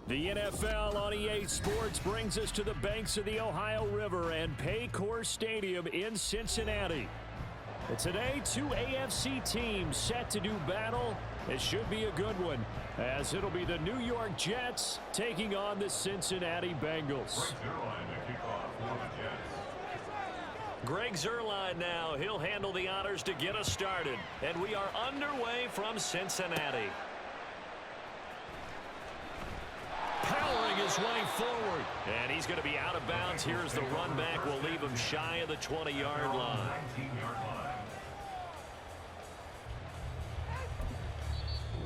The NFL on EA Sports brings us to the banks of the Ohio River and Paycor Stadium in Cincinnati. And today, two AFC teams set to do battle. It should be a good one, as it'll be the New York Jets taking on the Cincinnati Bengals. Greg Zuerlein now. He'll handle the honors to get us started. And we are underway from Cincinnati. Powering his way forward. And he's going to be out of bounds. Here's the run back. We'll leave him shy of the 20-yard line.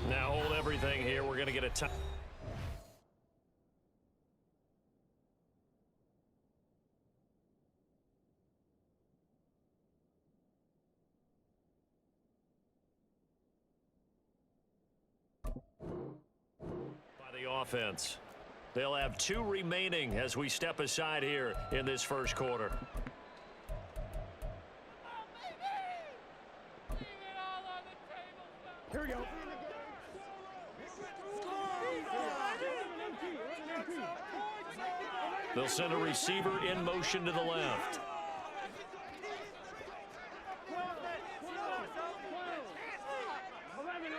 Now hold everything here. We're going to get a time. By the offense. They'll have two remaining as we step aside here in this first quarter. Here we go. They'll send a receiver in motion to the left.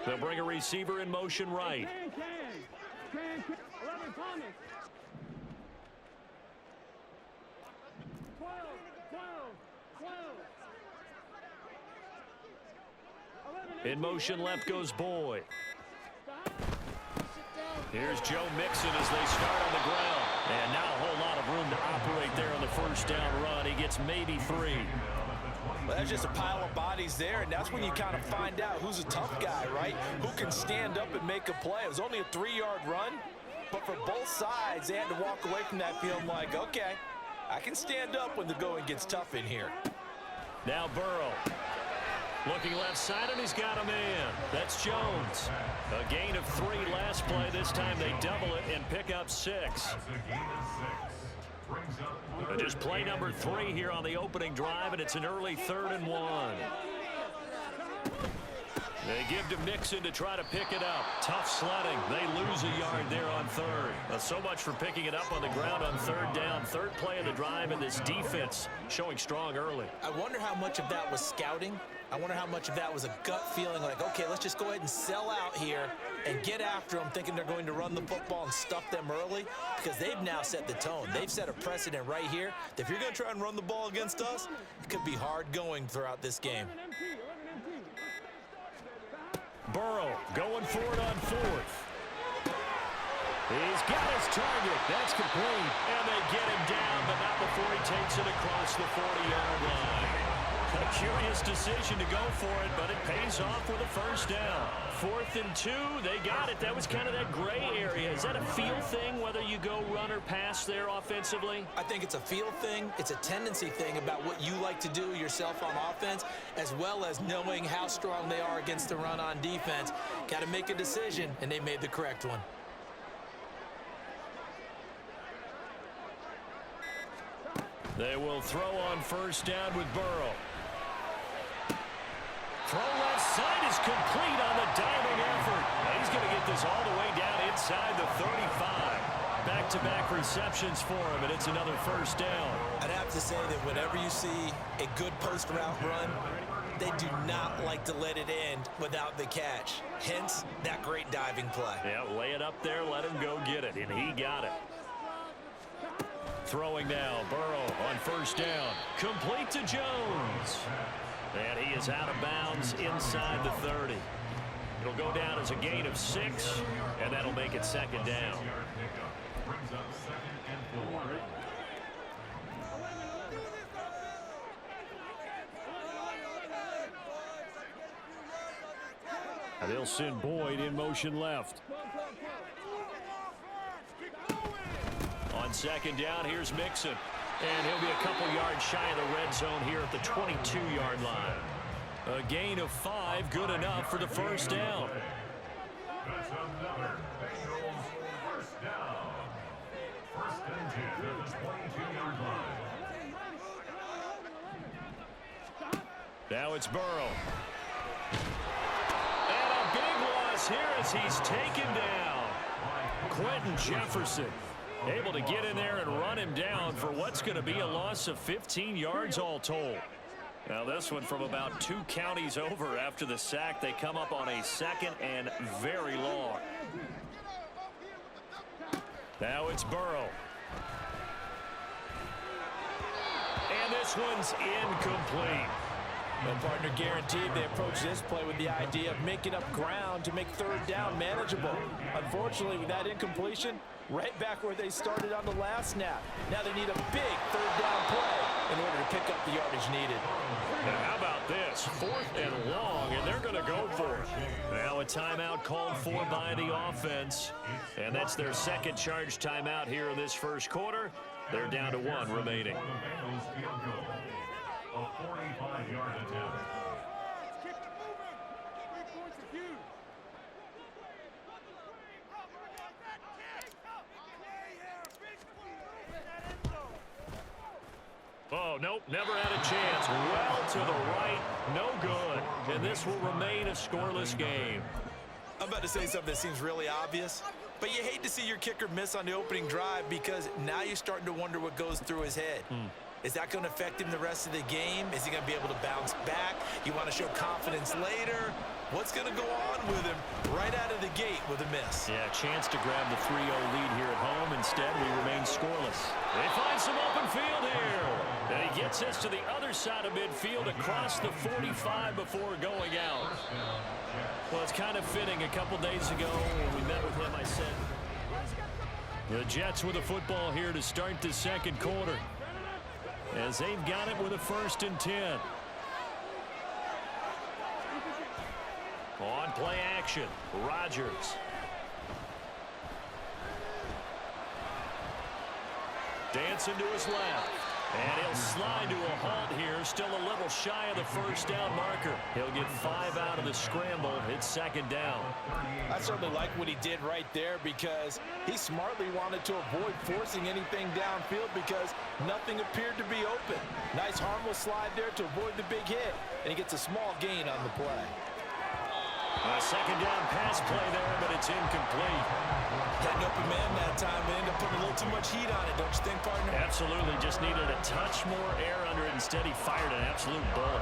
They'll bring a receiver in motion right. In motion left goes Boyd. Here's Joe Mixon as they start on the ground. And now a whole lot of room to operate there on the first down run. He gets maybe 3. Well, that's just a pile of bodies there, and that's when you kind of find out who's a tough guy, right? Who can stand up and make a play. It was only a 3-yard run, but for both sides, they had to walk away from that field like, okay, I can stand up when the going gets tough in here. Now Burrow. Looking left side, and he's got a man. That's Jones. A gain of 3 last play. This time they double it and pick up 6. Just play number 3 here on the opening drive, and it's an early 3rd and 1. They give to Mixon to try to pick it up. Tough sledding. They lose a yard there on 3rd. So much for picking it up on the ground on 3rd down. 3rd play of the drive, and this defense showing strong early. I wonder how much of that was scouting. I wonder how much of that was a gut feeling like, okay, let's just go ahead and sell out here and get after them, thinking they're going to run the football and stuff them early, because they've now set the tone. They've set a precedent right here that if you're going to try and run the ball against us, it could be hard going throughout this game. Burrow going for it on 4th. He's got his target. That's complete. And they get him down, but not before he takes it across the 40-yard line. A curious decision to go for it, but it pays off with a first down. 4th and 2, they got it. That was kind of that gray area. Is that a feel thing, whether you go run or pass there offensively? I think it's a feel thing. It's a tendency thing about what you like to do yourself on offense, as well as knowing how strong they are against the run on defense. Got to make a decision, and they made the correct one. They will throw on first down with Burrow. Throw left side is complete on the diving effort. He's going to get this all the way down inside the 35. Back-to-back receptions for him, and it's another first down. I'd have to say that whenever you see a good post-route run, they do not like to let it end without the catch. Hence, that great diving play. Yeah, lay it up there, let him go get it, and he got it. Throwing now, Burrow on first down. Complete to Jones. And he is out of bounds inside the 30. It'll go down as a gain of 6, and that'll make it 2nd down. And they'll send Boyd in motion left. On 2nd down, here's Mixon. And he'll be a couple yards shy of the red zone here at the 22-yard line. A gain of 5, good enough for the first down. That's another Bengals first down. 1st and 10 at the 22-yard line. Now it's Burrow. And a big loss here as he's taken down. Quentin Jefferson able to get in there and run him down for what's going to be a loss of 15 yards all told. Now this one from about 2 counties over after the sack. They come up on a 2nd and very long. Now it's Burrow. And this one's incomplete. Well, partner, guaranteed they approach this play with the idea of making up ground to make 3rd down manageable. Unfortunately, with that incompletion, right back where they started on the last snap. Now they need a big 3rd down play in order to pick up the yardage needed. Now how about this? 4th and long, and they're going to go for it. Now a timeout called for by the offense. And that's their 2nd charge timeout here in this 1st quarter. They're down to 1 remaining. A 45-yard attempt. Oh, nope, never had a chance. Well to the right, no good. And this will remain a scoreless game. I'm about to say something that seems really obvious, but you hate to see your kicker miss on the opening drive because now you're starting to wonder what goes through his head. Is that going to affect him the rest of the game? Is he going to be able to bounce back? You want to show confidence later? What's going to go on with him right out of the gate with a miss? Yeah, chance to grab the 3-0 lead here at home. Instead, we remain scoreless. They find some open field here. And he gets us to the other side of midfield across the 45 before going out. Well, it's kind of fitting. A couple days ago when we met with him, I said, the Jets with the football here to start the 2nd quarter, as they've got it with a 1st and 10. On play action, Rodgers. Dancing to his left. And he'll slide to a halt here. Still a little shy of the 1st down marker. He'll get 5 out of the scramble. It's 2nd down. I certainly like what he did right there because he smartly wanted to avoid forcing anything downfield because nothing appeared to be open. Nice harmless slide there to avoid the big hit. And he gets a small gain on the play. A 2nd down pass play there, but it's incomplete. Had an open man that time, but ended up putting a little too much heat on it, don't you think, partner? Absolutely. Just needed a touch more air under it. Instead, he fired an absolute bullet.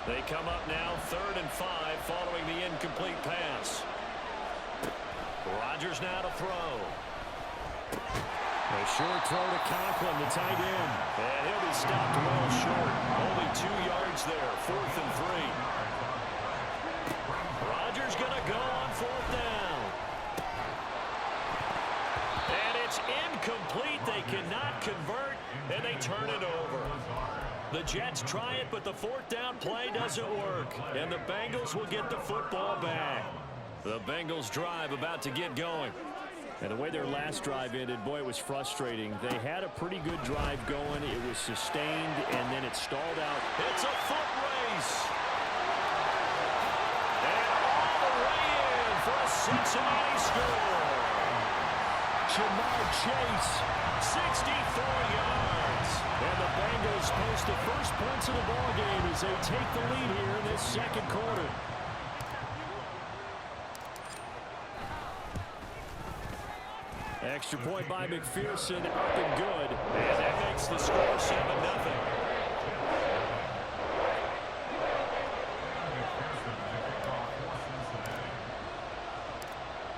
They come up now 3rd and 5 following the incomplete pass. Rodgers now to throw. A short throw to Conklin, the tight end. And he'll be stopped well short. Only 2 yards there, 4th and 3. Rodgers going to go on 4th down. And it's incomplete. They cannot convert, and they turn it over. The Jets try it, but the 4th down play doesn't work. And the Bengals will get the football back. The Bengals drive about to get going. And the way their last drive ended, boy, it was frustrating. They had a pretty good drive going. It was sustained, and then it stalled out. It's a foot race. And all the way in for a Cincinnati score. Jamar Chase, 64 yards. And the Bengals post the first points of the ballgame as they take the lead here in this 2nd quarter. Extra point by McPherson, up and good. And that makes the score 7-0.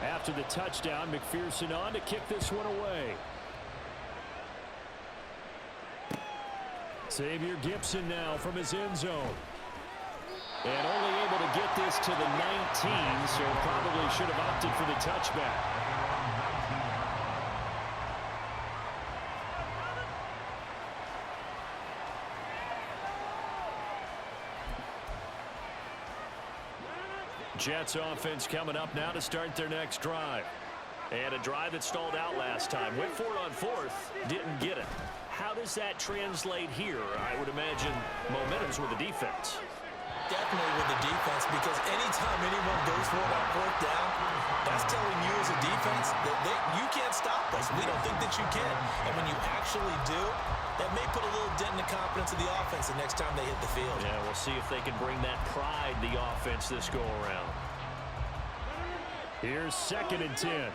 After the touchdown, McPherson on to kick this one away. Xavier Gibson now from his end zone. And only able to get this to the 19, so probably should have opted for the touchback. Jets offense coming up now to start their next drive. And a drive that stalled out last time. Went for it on 4th, didn't get it. How does that translate here? I would imagine momentum's with the defense. definitely with the defense, because anytime anyone goes for it on fourth down, that's telling you as a defense that you can't stop us. We don't think that you can. And when you actually do, that may put a little dent in the confidence of the offense the next time they hit the field. Yeah, we'll see if they can bring that pride in the offense this go-around. Here's 2nd and 10.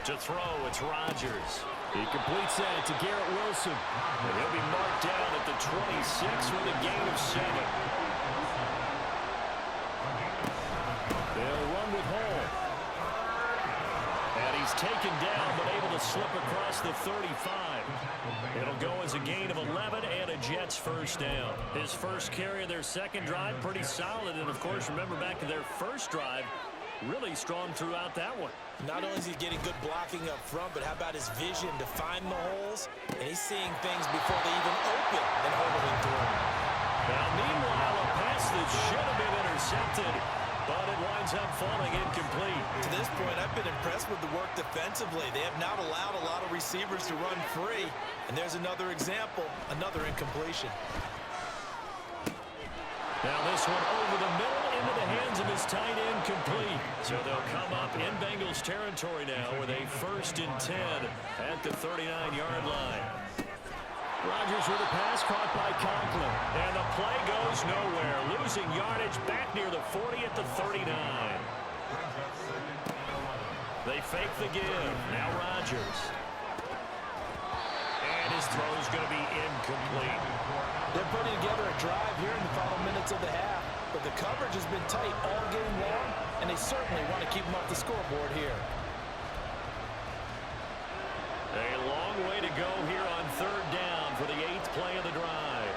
To throw, it's Rodgers. He completes that to Garrett Wilson. And he'll be marked down at the 26 with a gain of 7. They'll run with Hall. And he's taken down, but able to slip across the 35. It'll go as a gain of 11 and a Jets first down. His first carry of their second drive, pretty solid. And, of course, remember back to their first drive, really strong throughout that one. Not only is he getting good blocking up front, but how about his vision to find the holes? And he's seeing things before they even open and hurdling through. Now, meanwhile, a pass that should have been intercepted, but it winds up falling incomplete. To this point, I've been impressed with the work defensively. They have not allowed a lot of receivers to run free. And there's another example, another incompletion. Now this one over the middle into the hands of his tight end, complete. So they'll come up in Bengals territory now with a 1st and 10 at the 39-yard line. Rodgers with a pass caught by Conklin. And the play goes nowhere. Losing yardage back near the 40 at the 39. They fake the give. Now Rodgers. And his throw is going to be incomplete. They're putting together a drive here in the final minutes of the half, but the coverage has been tight all game long, and they certainly want to keep them off the scoreboard here. A long way to go here on 3rd down for the 8th play of the drive.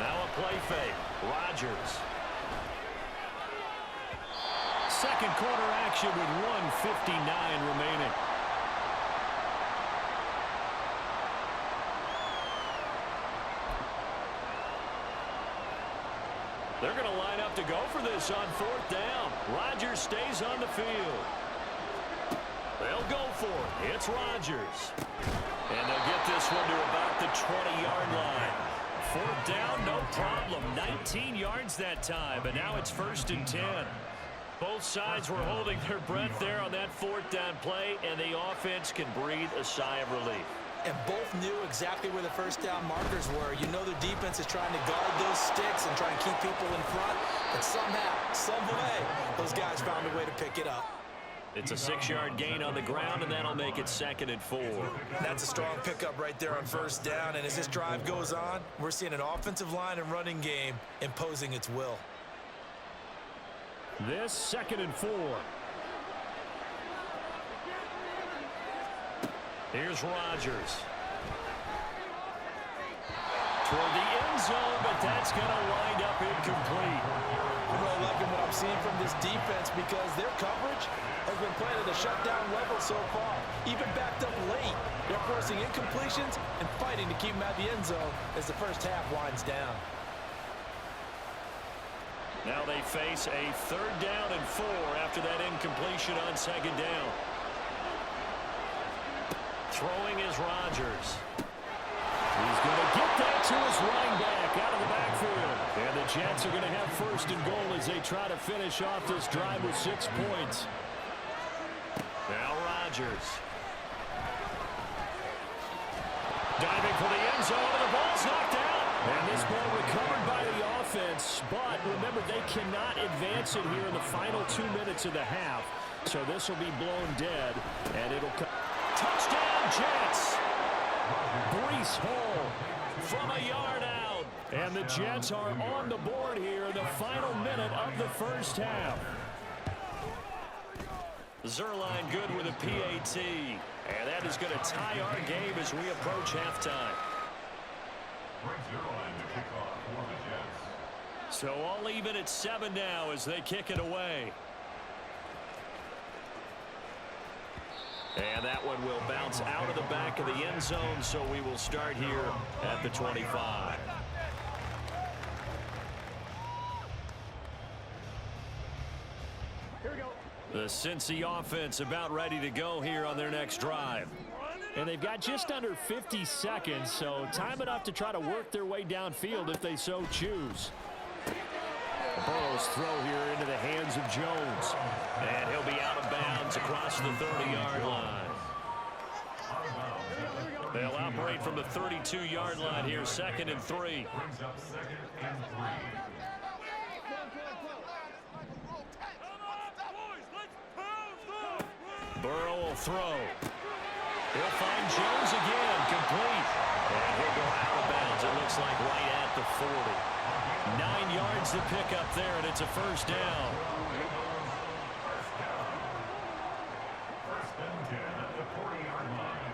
Now a play fake. Rodgers. Second quarter action with 1:59 remaining. They're going to line up to go for this on 4th down. Rodgers stays on the field. They'll go for it. It's Rodgers. And they'll get this one to about the 20-yard line. 4th down, no problem. 19 yards that time, but now it's 1st and 10. Both sides were holding their breath there on that 4th down play, and the offense can breathe a sigh of relief. And both knew exactly where the 1st down markers were. You know the defense is trying to guard those sticks and try and keep people in front. But somehow, some way, those guys found a way to pick it up. It's a 6-yard gain on the ground, and that'll make it 2nd and 4. That's a strong pickup right there on 1st down. And as this drive goes on, we're seeing an offensive line and running game imposing its will. This 2nd and 4. Here's Rodgers. Toward the end zone, but that's going to wind up incomplete. I'm really liking what I'm seeing from this defense because their coverage has been playing at a shutdown level so far. Even backed up late, they're forcing incompletions and fighting to keep them at the end zone as the first half winds down. Now they face a 3rd down and 4 after that incompletion on 2nd down. Throwing is Rodgers. He's going to get that to his running back out of the backfield. And the Jets are going to have 1st and goal as they try to finish off this drive with 6 points. Now Rodgers. Diving for the end zone, and the ball's knocked out. And this ball recovered by the offense. But remember, they cannot advance it here in the final 2 minutes of the half. So this will be blown dead, and it'll come. Touchdown, Jets! Breece Hall from a yard out. And the Jets are on the board here in the final minute of the first half. Zerline good with a PAT. And that is going to tie our game as we approach halftime. So all even at 7 now as they kick it away. And that one will bounce out of the back of the end zone, so we will start here at the 25. Here we go. The Cincy offense about ready to go here on their next drive. And they've got just under 50 seconds, so time enough to try to work their way downfield if they so choose. Burrow's throw here into the hands of Jones. And he'll be out of bounds across the 30-yard line. They'll operate from the 32-yard line here, 2nd and 3. Brings up 2nd and 3. Burrow will throw. He'll find Jones again, complete. And he'll go out of bounds, it looks like right at the 40. 9 yards to pick up there, and it's a first down. First and 10 at the 40-yard line.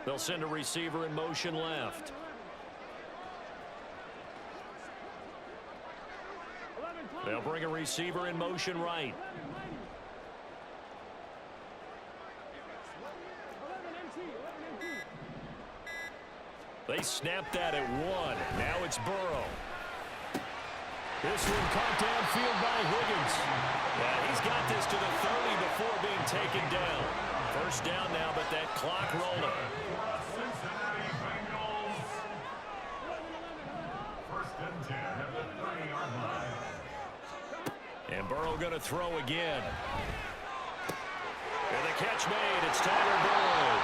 They'll send a receiver in motion left. They'll bring a receiver in motion right. They snapped that at 1. Now it's Burrow. This one caught downfield by Higgins. Yeah, he's got this to the 30 before being taken down. First down now, but that clock rolling. Cincinnati Bengals. First and 10 at the 30-yard line. And Burrow going to throw again. And the catch made. It's Tyler Boyd.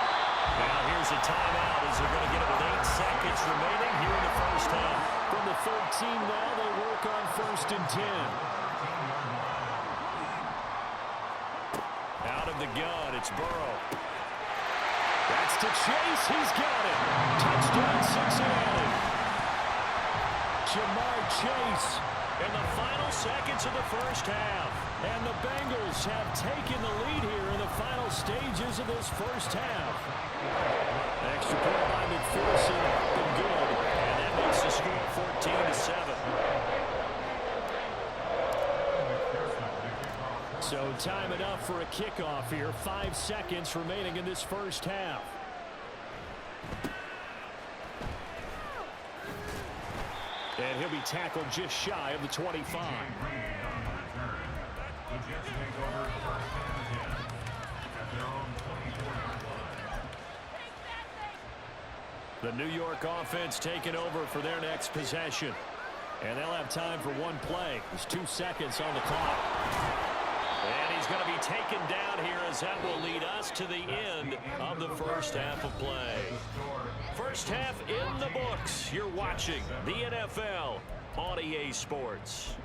Now here's a timeout as they're going to get it with 8 seconds remaining here in the first half. From the 13 now, they work on 1st and 10. Out of the gun, it's Burrow. That's to Chase. He's got it. Touchdown, Cincinnati. Jamar Chase in the final seconds of the first half. And the Bengals have taken the lead here in the final stages of this first half. Extra point by McPherson, been good. And that makes the score 14-7. So time enough for a kickoff here. 5 seconds remaining in this first half. And he'll be tackled just shy of the 25. The Jets take over 1st and 10 at their own 24-yard line. The New York offense taking over for their next possession. And they'll have time for one play. There's 2 seconds on the clock. And he's going to be taken down here as that will lead us to the end of the first half of play. First half in the books. You're watching the NFL on EA Sports.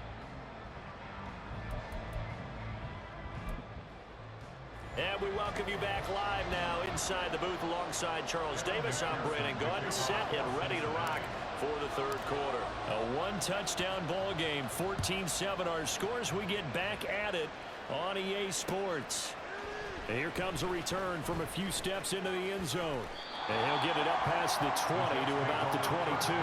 And we welcome you back live now inside the booth alongside Charles Davis. I'm Brandon Gordon, set and ready to rock for the third quarter. A one-touchdown ball game, 14-7 our scores. We get back at it on EA Sports. And here comes a return from a few steps into the end zone. And he'll get it up past the 20 to about the 22.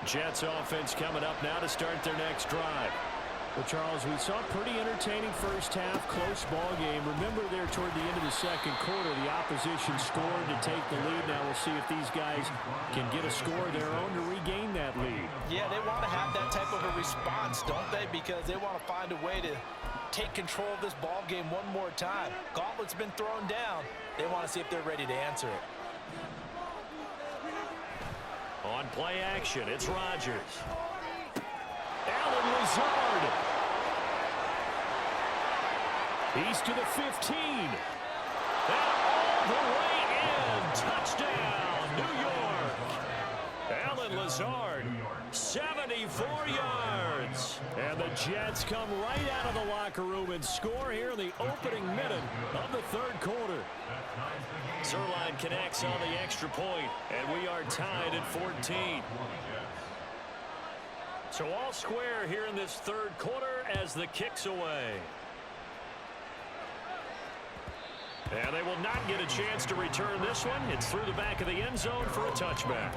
Jets offense coming up now to start their next drive. Well, Charles, we saw a pretty entertaining first half, close ball game. Remember there toward the end of the second quarter, the opposition scored to take the lead. Now we'll see if these guys can get a score of their own to regain that lead. Yeah, they want to have that type of a response, don't they? Because they want to find a way to take control of this ball game one more time. Gauntlet's been thrown down. They want to see if they're ready to answer it. On play action, it's Rodgers. Allen Lazard. He's to the 15. And all the way in. Touchdown, New York. Allen Lazard, 74 yards. And the Jets come right out of the locker room and score here in the opening minute of the third quarter. Zerline connects on the extra point, and we are tied at 14. So all square here in this third quarter as the kick's away. And they will not get a chance to return this one. It's through the back of the end zone for a touchback.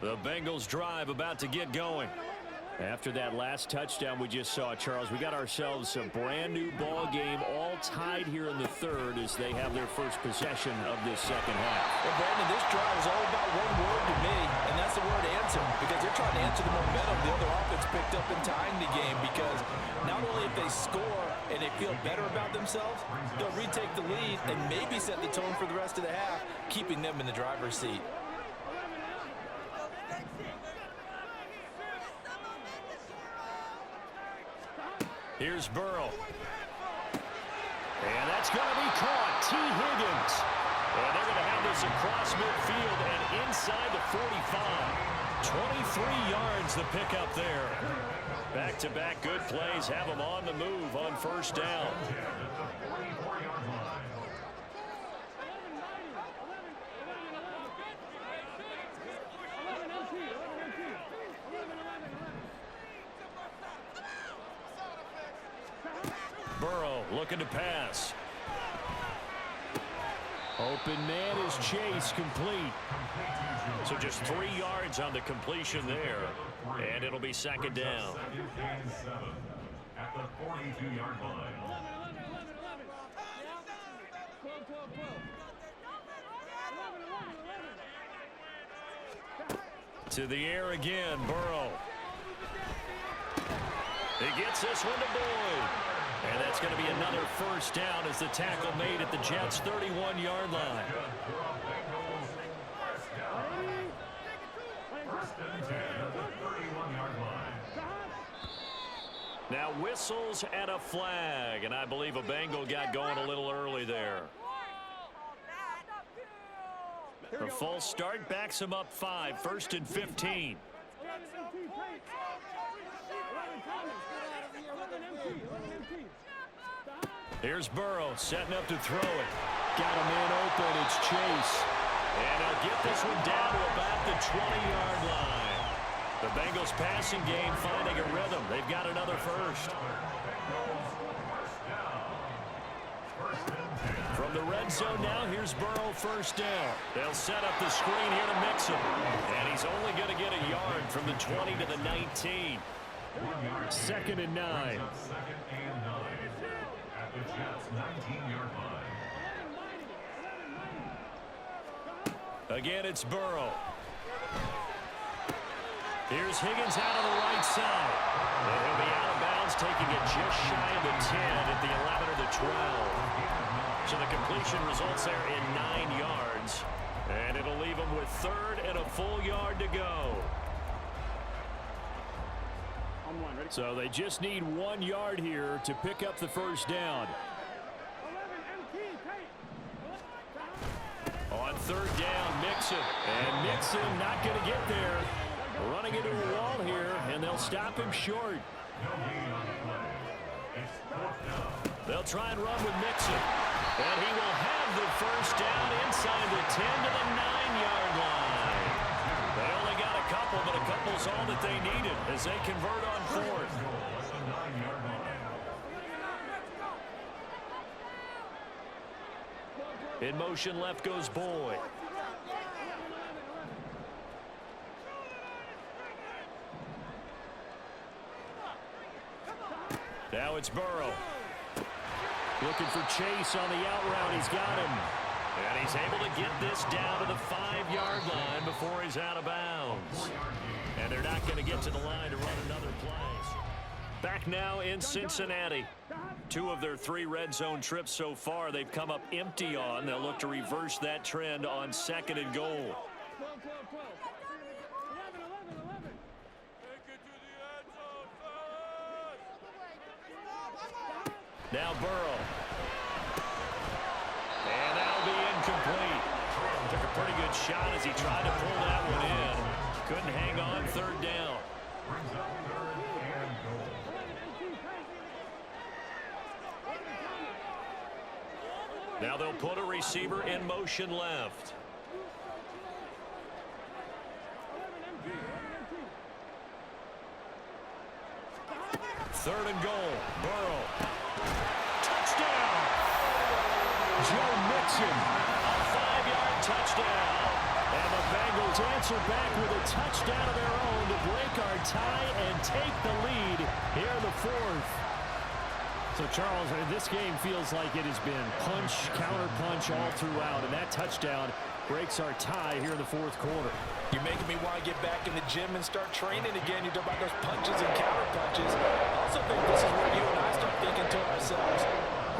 The Bengals drive about to get going. After that last touchdown we just saw, Charles, we got ourselves a brand new ball game, all tied here in the third as they have their first possession of this second half. Well, Brandon, this drive is all about one word to me, and that's the word answer, because they're trying to answer the momentum the other offense picked up in tying the game, because not only if they score and they feel better about themselves, they'll retake the lead and maybe set the tone for the rest of the half, keeping them in the driver's seat. Here's Burrow. And that's going to be caught. T. Higgins. And they're going to have this across midfield and inside the 45. 23 yards the pickup there. Back-to-back good plays have them on the move on first down. Burrow looking to pass. Open man is Chase, complete. So just 3 yards on the completion there. And it'll be second down. At the 42-yard line. To the air again, Burrow. He gets this one to Boyd. And that's going to be another first down as the tackle made at the Jets' 31-yard line. First and 10 at the 31-yard line. Now whistles and a flag. And I believe a Bengal got going a little early there. The false start backs him up 5, first and 15. Here's Burrow setting up to throw it. Got him in open. It's Chase. And he'll get this one down to about the 20-yard line. The Bengals passing game finding a rhythm. They've got another first. From the red zone now, here's Burrow first down. They'll set up the screen here to mix him. And he's only going to get a yard from the 20 to the 19. Second and 9. Second and 9 at the Jets' 19-yard line. Again, it's Burrow. Here's Higgins out on the right side. And he'll be out of bounds, taking it just shy of the 10 at the 11 or the 12. So the completion results there in 9 yards. And it'll leave him with third and a full yard to go. So they just need 1 yard here to pick up the first down. On third down, Mixon. And Mixon not going to get there. Running into a wall here, and they'll stop him short. They'll try and run with Mixon. And he will have the first down inside the 10 to the 9-yard line. They only got a couple, but a couple's all that they needed as they convert on fourth. In motion left goes Boyd. Now it's Burrow. Looking for Chase on the out route. He's got him. And he's able to get this down to the 5-yard line before he's out of bounds. And they're not going to get to the line to run another play. Back now in Cincinnati. 2 of their 3 red zone trips so far they've come up empty on. They'll look to reverse that trend on second and goal. Now Burrow. And that'll be incomplete. Took a pretty good shot as he tried to pull that one in. Couldn't hang on third down. Now they'll put a receiver in motion left. Third and goal. Burrow. Touchdown! Joe Mixon. A 5-yard touchdown. And the Bengals Birds answer back with a touchdown of their own to break our tie and take the lead here in the fourth. So, Charles, this game feels like it has been punch, counter-punch all throughout, and that touchdown breaks our tie here in the fourth quarter. You're making me want to get back in the gym and start training again. You talk about those punches and counter-punches. I also think this is where you and I start thinking to ourselves,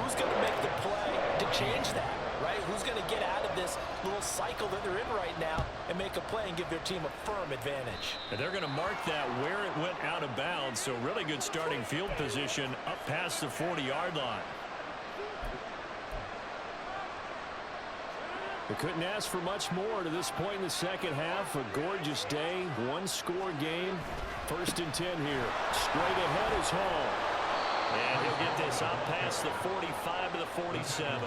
who's going to make the play to change that, right? Who's going to get out of this little cycle that they're in right now and make a play and give their team a firm advantage? And they're going to mark that where it went out of bounds, so really good starting field position up past the 40-yard line. We couldn't ask for much more to this point in the second half. A gorgeous day, one-score game. 1st and 10 here. Straight ahead is Hall. And he'll get this up past the 45 to the 47.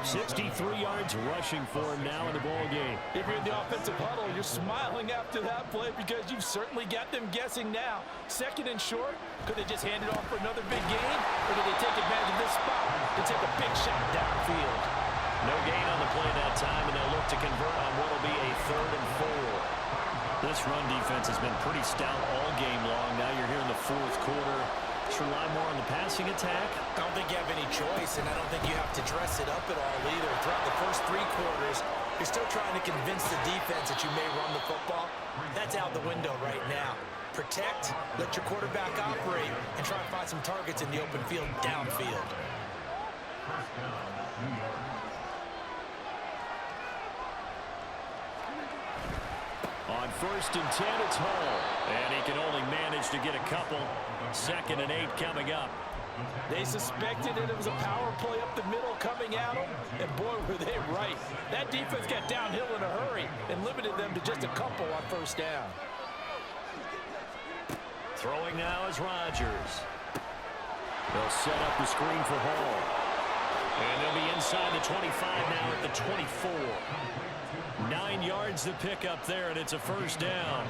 63 yards rushing for him now in the ball game. If you're in the offensive huddle, you're smiling after that play because you've certainly got them guessing now. 2nd and short, could they just hand it off for another big gain? Or did they take advantage of this spot to take a big shot downfield? No gain on the play that time, and they'll look to convert on what will be a 3rd and 4. This run defense has been pretty stout all game long. Now you're here in the fourth quarter. Just rely more on the passing attack. I don't think you have any choice, and I don't think you have to dress it up at all either. Throughout the first 3 quarters, you're still trying to convince the defense that you may run the football. That's out the window right now. Protect, let your quarterback operate, and try and find some targets in the open field downfield. First down, New York. On 1st and 10, it's Hall. And he can only manage to get a couple. 2nd and 8 coming up. They suspected it was a power play up the middle coming at them, and boy, were they right. That defense got downhill in a hurry and limited them to just a couple on 1st down. Throwing now is Rodgers. They'll set up the screen for Hall. And they'll be inside the 25 now at the 24. 9 yards to pick up there, and it's a 1st down.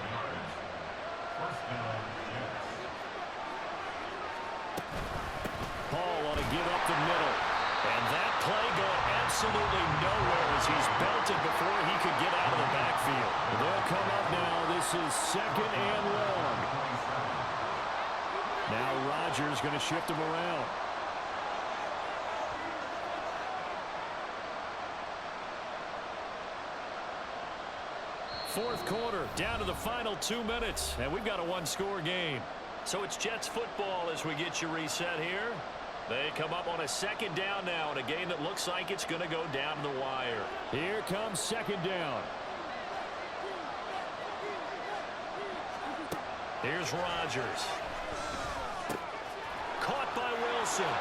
Hall want to give up the middle. And that play going absolutely nowhere as he's belted before he could get out of the backfield. They'll come up now. This is 2nd and long. Now Rodgers going to shift him around. Fourth quarter, down to the final 2 minutes, and we've got a one-score game. So it's Jets football as we get you reset here. They come up on a 2nd down now in a game that looks like it's going to go down to the wire. Here comes 2nd down. Here's Rodgers. Caught by Wilson.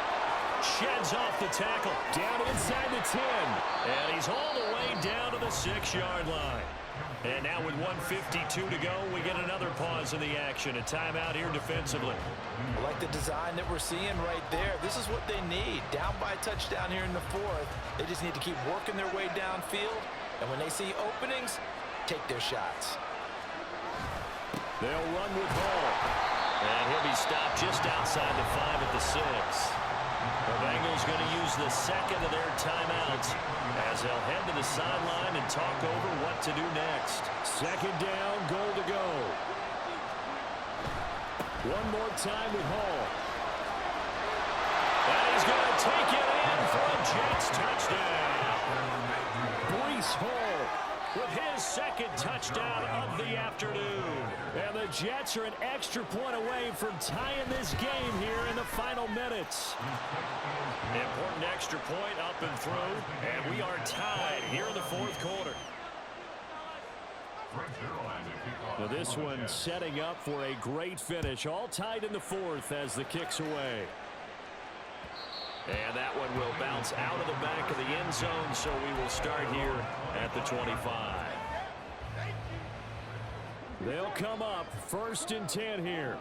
Sheds off the tackle. Down inside the 10. And he's all the way down to the 6-yard line. And now with 1:52 to go, we get another pause in the action. A timeout here defensively. I like the design that we're seeing right there. This is what they need. Down by a touchdown here in the 4th. They just need to keep working their way downfield. And when they see openings, take their shots. They'll run with Hall. And he'll be stopped just outside the 5 at the 6. The Bengals going to use the 2nd of their timeouts as they'll head to the sideline and talk over what to do next. 2nd down, goal to go. One more time with Hall. And he's going to take it in for a Jets touchdown. Breece Hall with his 2nd touchdown of the afternoon. And the Jets are an extra point away from tying this game here in the final minutes. Important extra point up and through, and we are tied here in the 4th quarter. Now this one setting up for a great finish, all tied in the 4th as the kick's away. And that one will bounce out of the back of the end zone, so we will start here at the 25. They'll come up 1st and 10 here.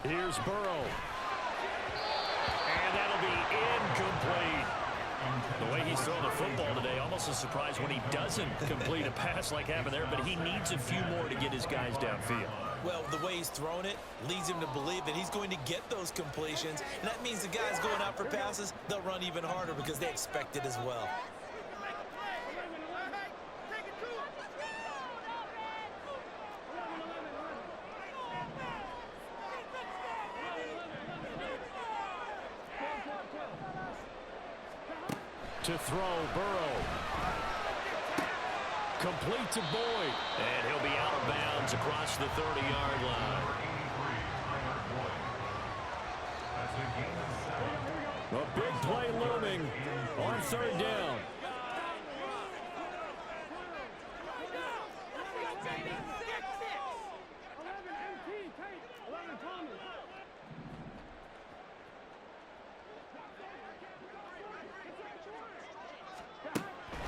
Here's Burrow. And that'll be incomplete. The way he's throwing the football today, almost a surprise when he doesn't complete a pass like happened there, but he needs a few more to get his guys downfield. Well, the way he's thrown it leads him to believe that he's going to get those completions. And that means the guys going out for passes, they'll run even harder because they expect it as well. To throw, Burrow. Complete to Boyd. And he'll be out of bounds across the 30-yard line. A big play looming on third down.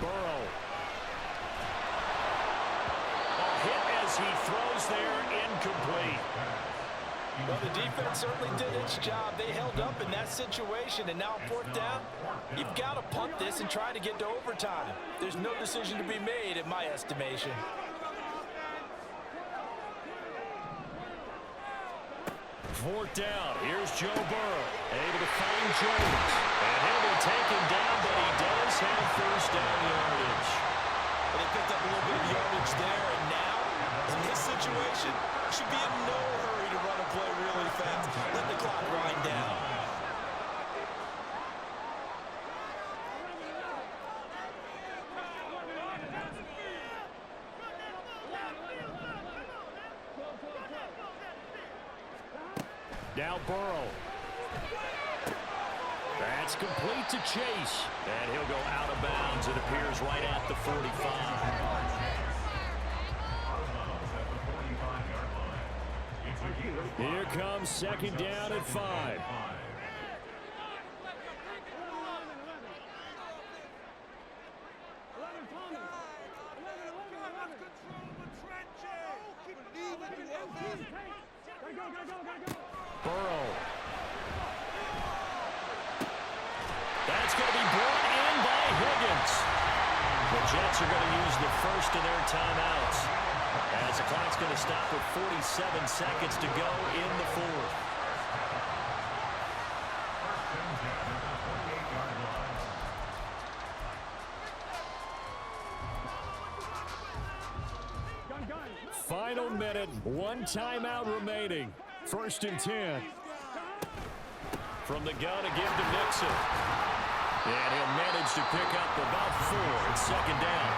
Burrow. A hit as he throws there, incomplete. Well, the defense certainly did its job. They held up in that situation, and now fourth down, you've got to punt this and try to get to overtime. There's no decision to be made, in my estimation. Fourth down. Here's Joe Burrow. Able to find Jones. And he'll be taken down, but he does have first down yardage. Well, they picked up a little bit of yardage there, and now, in this situation, should be in no hurry to run a play really fast. Let the clock wind down. Now Burrow. That's complete to Chase. And he'll go out of bounds. It appears right at the 45. Here comes second down at 5. Burrow. That's going to be brought in by Higgins. The Jets are going to use the first of their timeouts, as the clock's going to stop with 47 seconds to go in the fourth. Final minute, one timeout remaining. First and 10. From the gun to give to Mixon. And he'll manage to pick up about 4 at second down.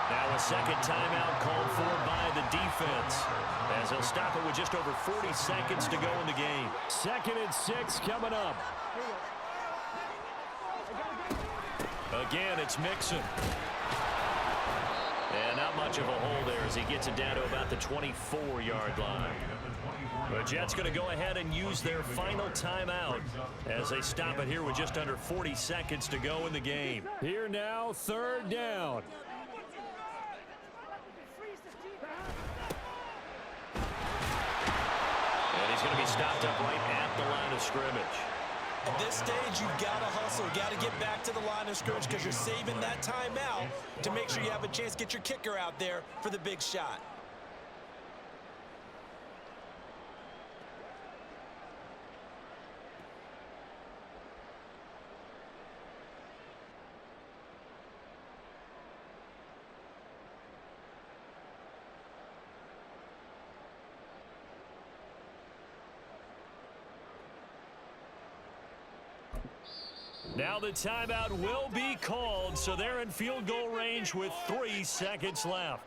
Now a second timeout called for by the defense, as he'll stop it with just over 40 seconds to go in the game. Second and 6 coming up. Again, it's Mixon. And not much of a hole there as he gets it down to about the 24-yard line. The Jets going to go ahead and use their final timeout as they stop it here with just under 40 seconds to go in the game. Here now, third down. And he's going to be stopped up right at the line of scrimmage. At this stage, you've got to hustle. Got to get back to the line of scrimmage because you're saving that timeout to make sure you have a chance to get your kicker out there for the big shot. Now the timeout will be called, so they're in field goal range with 3 seconds left.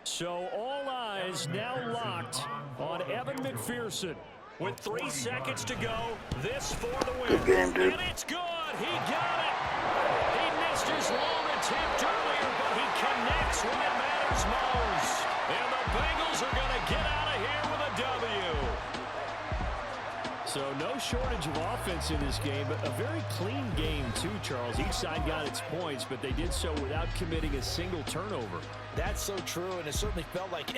So all eyes now locked on Evan McPherson. With 3 seconds to go, this for the win. And it's good. He got it. He missed his long attempt earlier, but he connects when it matters most. And the Bengals are going to get out of here with a W. So no shortage of offense in this game, but a very clean game too, Charles. Each side got its points, but they did so without committing a single turnover. That's so true, and it certainly felt like